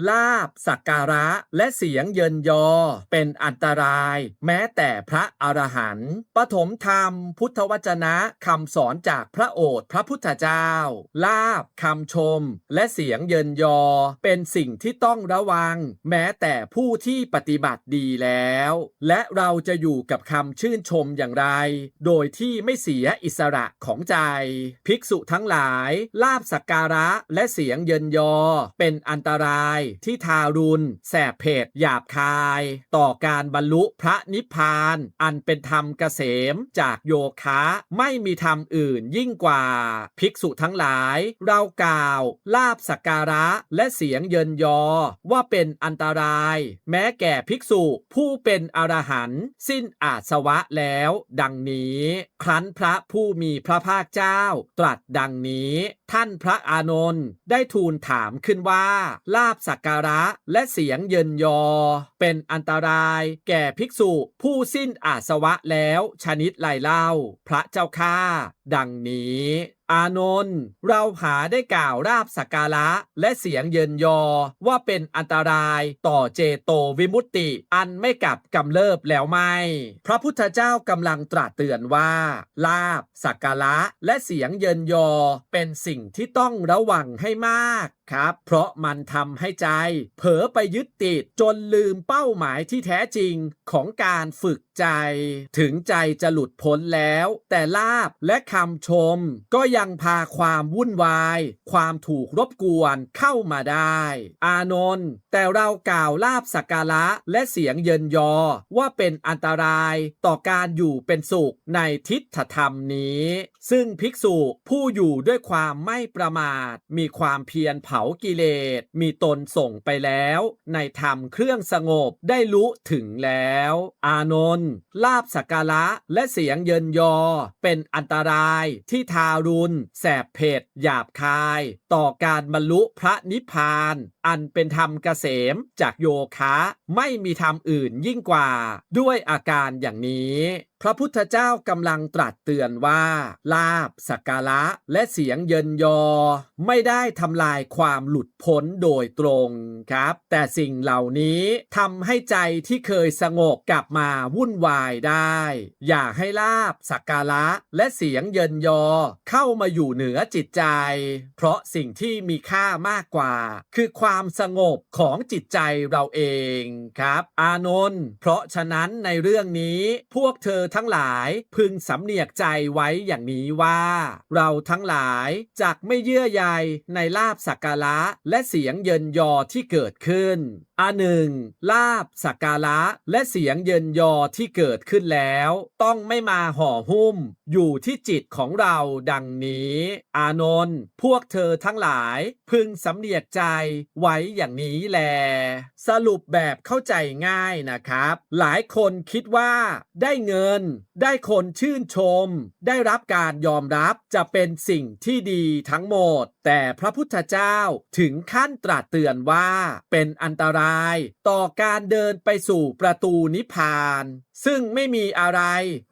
ลาภสักการะและเสียงเยินยอเป็นอันตรายแม้แต่พระอรหันต์ปฐมธรรมพุทธวจนะคำสอนจากพระโอษฐ์พระพุทธเจ้าลาภคำชมและเสียงเยินยอเป็นสิ่งที่ต้องระวังแม้แต่ผู้ที่ปฏิบัติดีแล้วและเราจะอยู่กับคำชื่นชมอย่างไรโดยที่ไม่เสียอิสระของใจภิกษุทั้งหลายลาภสักการะและเสียงเยินยอเป็นอันตรายที่ทารุณแสบเผ็ดหยาบคายต่อการบรรลุพระนิพพานอันเป็นธรรมเกษมจากโยคะไม่มีธรรมอื่นยิ่งกว่าภิกษุทั้งหลายเรากล่าวลาภสักการะและเสียงเยินยอว่าเป็นอันตรายแม้แก่ภิกษุผู้เป็นอรหันต์สิ้นอาสวะแล้วดังนี้ครั้นพระผู้มีพระภาคเจ้าตรัสดังนี้ท่านพระอานนท์ได้ทูลถามขึ้นว่าลาภสักการะและเสียงเยินยอเป็นอันตรายแก่ภิกษุผู้สิ้นอาสวะแล้วชนิดไรเล่าพระเจ้าข้าดังนี้อานนท์เราหาได้กล่าวลาภสักการะและเสียงเยินยอว่าเป็นอันตรายต่อเจโตวิมุตติอันไม่กลับกำเริบแล้วไม่พระพุทธเจ้ากำลังตรัสเตือนว่าลาภสักการะและเสียงเยินยอเป็นสิ่งที่ต้องระวังให้มากครับเพราะมันทำให้ใจเผลอไปยึดติดจนลืมเป้าหมายที่แท้จริงของการฝึกใจถึงใจจะหลุดพ้นแล้วแต่ลาภและคำชมก็ยังพาความวุ่นวายความถูกรบกวนเข้ามาได้อานนท์แต่เรากล่าวลาภสักการะและเสียงเยินยอว่าเป็นอันตรายต่อการอยู่เป็นสุขในทิฏฐธรรมนี้ซึ่งภิกษุผู้อยู่ด้วยความไม่ประมาทมีความเพียรเผากิเลสมีตนส่งไปแล้วในธรรมเครื่องสงบได้รู้ถึงแล้วอานนท์ลาภสักการะและเสียงเยินยอเป็นอันตรายที่ทารุณแสบเผ็ดหยาบคายต่อการบรรลุพระนิพพานอันเป็นธรรมเกษมจากโยคะไม่มีธรรมอื่นยิ่งกว่าด้วยอาการอย่างนี้พระพุทธเจ้ากำลังตรัสเตือนว่าลาภสักการะและเสียงเยินยอไม่ได้ทำลายความหลุดพ้นโดยตรงครับแต่สิ่งเหล่านี้ทำให้ใจที่เคยสงบกลับมาวุ่นวายได้อย่าให้ลาภสักการะและเสียงเยินยอเข้ามาอยู่เหนือจิตใจเพราะสิ่งที่มีค่ามากกว่าคือความสงบของจิตใจเราเองครับอานนท์เพราะฉะนั้นในเรื่องนี้พวกเธอทั้งหลายพึงสำเนียกใจไว้อย่างนี้ว่าเราทั้งหลายจักไม่เยื่อใยในลาภสักการะและเสียงเยินยอที่เกิดขึ้นอันหนึ่งลาภสักการะและเสียงเยินยอที่เกิดขึ้นแล้วต้องไม่มาห่อหุ้มอยู่ที่จิตของเราดังนี้อานนท์พวกเธอทั้งหลายพึงสำเนียกใจไว้อย่างนี้แลสรุปแบบเข้าใจง่ายนะครับหลายคนคิดว่าได้เงินได้คนชื่นชมได้รับการยอมรับจะเป็นสิ่งที่ดีทั้งหมดแต่พระพุทธเจ้าถึงขั้นตรัสเตือนว่าเป็นอันตรายต่อการเดินไปสู่ประตูนิพพานซึ่งไม่มีอะไร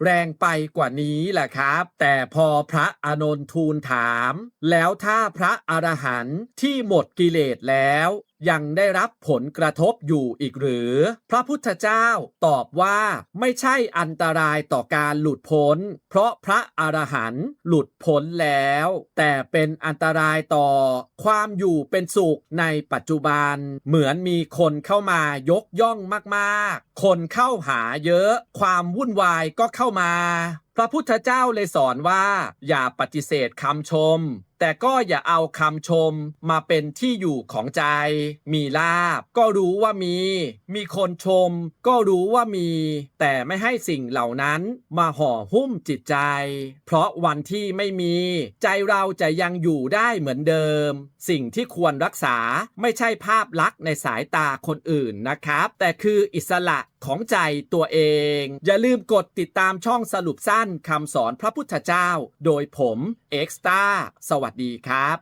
แรงไปกว่านี้แหละครับแต่พอพระอานนท์ทูลถามแล้วถ้าพระอรหันต์ที่หมดกิเลสแล้วยังได้รับผลกระทบอยู่อีกหรือพระพุทธเจ้าตอบว่าไม่ใช่อันตรายต่อการหลุดพ้นเพราะพระอรหันต์หลุดพ้นแล้วแต่เป็นอันตรายต่อความอยู่เป็นสุขในปัจจุบันเหมือนมีคนเข้ามายกย่องมากๆคนเข้าหาเยอะความวุ่นวายก็เข้ามาพระพุทธเจ้าเลยสอนว่าอย่าปฏิเสธคำชมแต่ก็อย่าเอาคำชมมาเป็นที่อยู่ของใจมีลาภก็รู้ว่ามีคนชมก็รู้ว่ามีแต่ไม่ให้สิ่งเหล่านั้นมาห่อหุ้มจิตใจเพราะวันที่ไม่มีใจเราจะยังอยู่ได้เหมือนเดิมสิ่งที่ควรรักษาไม่ใช่ภาพลักษณ์ในสายตาคนอื่นนะครับแต่คืออิสระของใจตัวเองอย่าลืมกดติดตามช่องสรุปสั้นคำสอนพระพุทธเจ้าโดยผมเอ็กซ์ต้าสวัสดีครับ